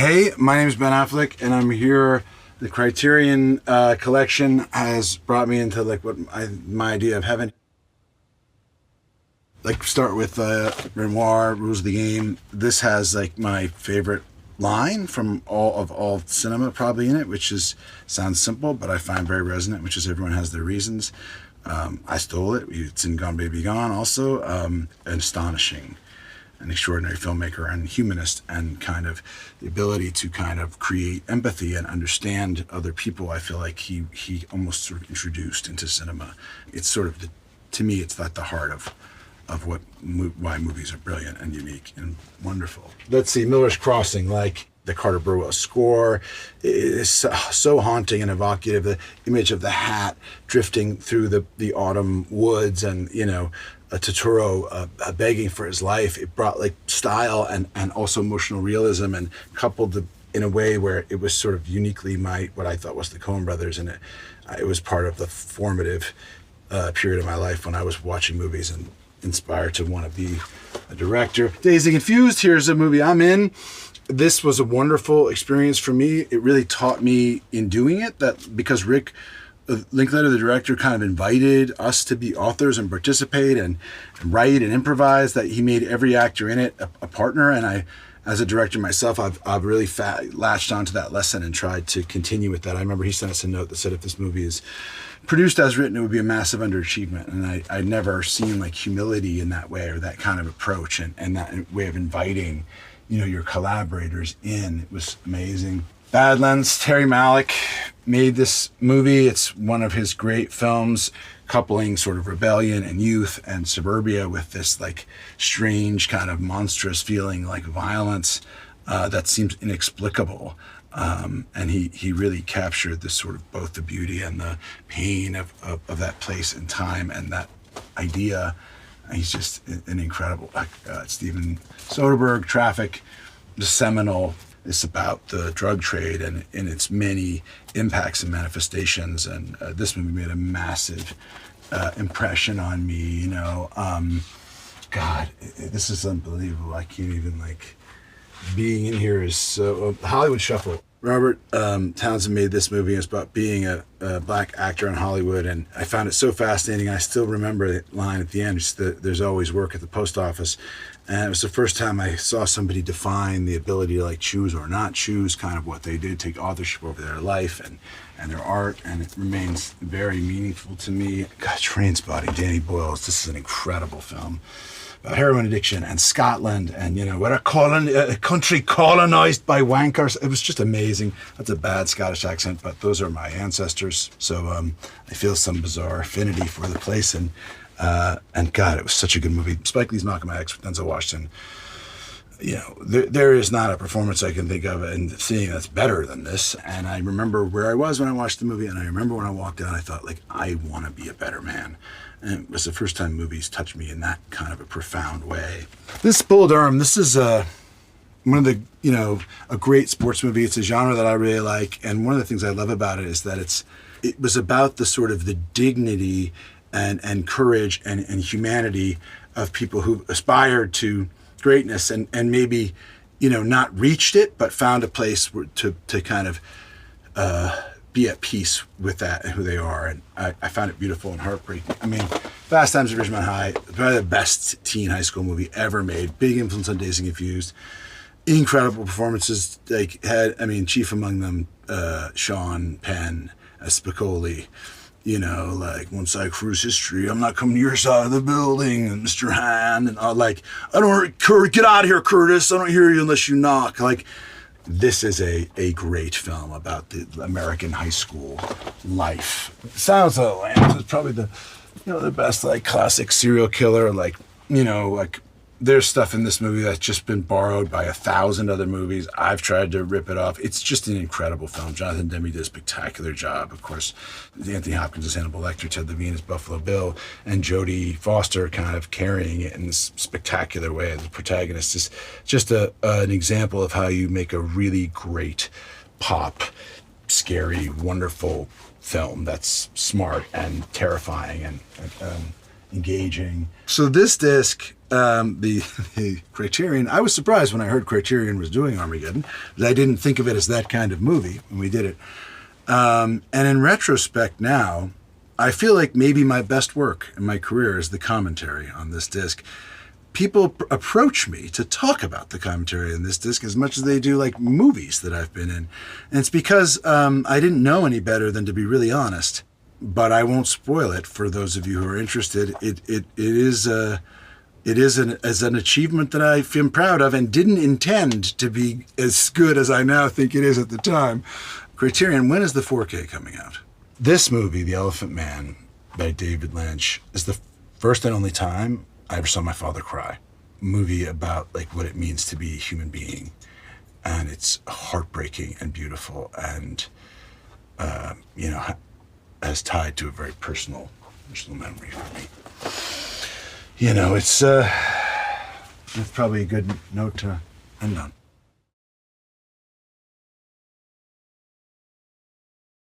Hey, my name is Ben Affleck, and I'm here. The Criterion collection has brought me into like my idea of heaven. Like start with Renoir, Rules of the Game. This has like my favorite line from all cinema probably in it, which is sounds simple, but I find very resonant, which is everyone has their reasons. I stole it. It's in Gone Baby Gone also. An astonishing, an extraordinary filmmaker and humanist, and kind of the ability to kind of create empathy and understand other people. I feel like he almost sort of introduced into cinema. It's sort of to me, it's at the heart of why movies are brilliant and unique and wonderful. Let's see, Miller's Crossing, like the Carter Burwell score is so haunting and evocative. The image of the hat drifting through the autumn woods, and Totoro begging for his life. It brought like style and also emotional realism, and coupled in a way where it was sort of uniquely what I thought was the Coen brothers, and it was part of the formative period of my life when I was watching movies and inspired to want to be a director. Dazed and Confused, here's a movie I'm in. This was a wonderful experience for me. It really taught me in doing it that because Rick Linklater, the director, kind of invited us to be authors and participate and write and improvise, that he made every actor in it a partner. And I, as a director myself, I've really latched onto that lesson and tried to continue with that. I remember he sent us a note that said if this movie is produced as written, it would be a massive underachievement. And I'd never seen like humility in that way, or that kind of approach and that way of inviting, your collaborators in. It was amazing. Badlands, Terry Malick made this movie. It's one of his great films, coupling sort of rebellion and youth and suburbia with this like strange kind of monstrous feeling like violence that seems inexplicable. And he really captured this sort of both the beauty and the pain of that place and time and that idea. He's just an incredible, Steven Soderbergh, Traffic, the seminal. It's about the drug trade and in its many impacts and manifestations. And this movie made a massive impression on me. God, this is unbelievable. I can't even being in here is so. Hollywood Shuffle. Robert Townsend made this movie. It's about being a black actor in Hollywood, and I found it so fascinating. I still remember the line at the end, just there's always work at the post office. And it was the first time I saw somebody define the ability to choose or not choose kind of what they did, take authorship over their life and their art, and it remains very meaningful to me. God, Trainspotting, Danny Boyle's, this is an incredible film about heroin addiction and Scotland and, what a country colonized by wankers. It was just amazing. That's a bad Scottish accent, but those are my ancestors. So I feel some bizarre affinity for the place. And God, it was such a good movie. Spike Lee's Malcolm X with Denzel Washington. There is not a performance I can think of and seeing that's better than this. And I remember where I was when I watched the movie, and I remember when I walked out, I thought, I want to be a better man. And it was the first time movies touched me in that kind of a profound way. This Bull Durham, this is one of the, a great sports movie. It's a genre that I really like. And one of the things I love about it is that it was about the sort of the dignity and courage and humanity of people who aspired to greatness and maybe, not reached it, but found a place to kind of be at peace with that and who they are. And I found it beautiful and heartbreaking. I mean, Fast Times at Ridgemont High, probably the best teen high school movie ever made. Big influence on Dazed and Confused. Incredible performances. Chief among them, Sean Penn as Spicoli. Once I cruise history, I'm not coming to your side of the building, and Mr. Hand, and I don't, get out of here, Curtis. I don't hear you unless you knock. This is a great film about the American high school life. Silence of the Lambs is probably the best classic serial killer. There's stuff in this movie that's just been borrowed by 1,000 other movies. I've tried to rip it off. It's just an incredible film. Jonathan Demme did a spectacular job. Of course, Anthony Hopkins as Hannibal Lecter, Ted Levine as Buffalo Bill, and Jodie Foster kind of carrying it in this spectacular way. The protagonist is just an example of how you make a really great pop, scary, wonderful film that's smart and terrifying and engaging. So this disc, the Criterion, I was surprised when I heard Criterion was doing Armageddon, because I didn't think of it as that kind of movie when we did it. And in retrospect now, I feel like maybe my best work in my career is the commentary on this disc. People approach me to talk about the commentary on this disc as much as they do like movies that I've been in. And it's because I didn't know any better than to be really honest. But I won't spoil it for those of you who are interested. It is an achievement that I feel proud of and didn't intend to be as good as I now think it is at the time. Criterion, when is the 4K coming out? This movie, The Elephant Man by David Lynch, is the first and only time I ever saw my father cry. A movie about like what it means to be a human being, and it's heartbreaking and beautiful, and has tied to a very personal memory for me. It's probably a good note to end on.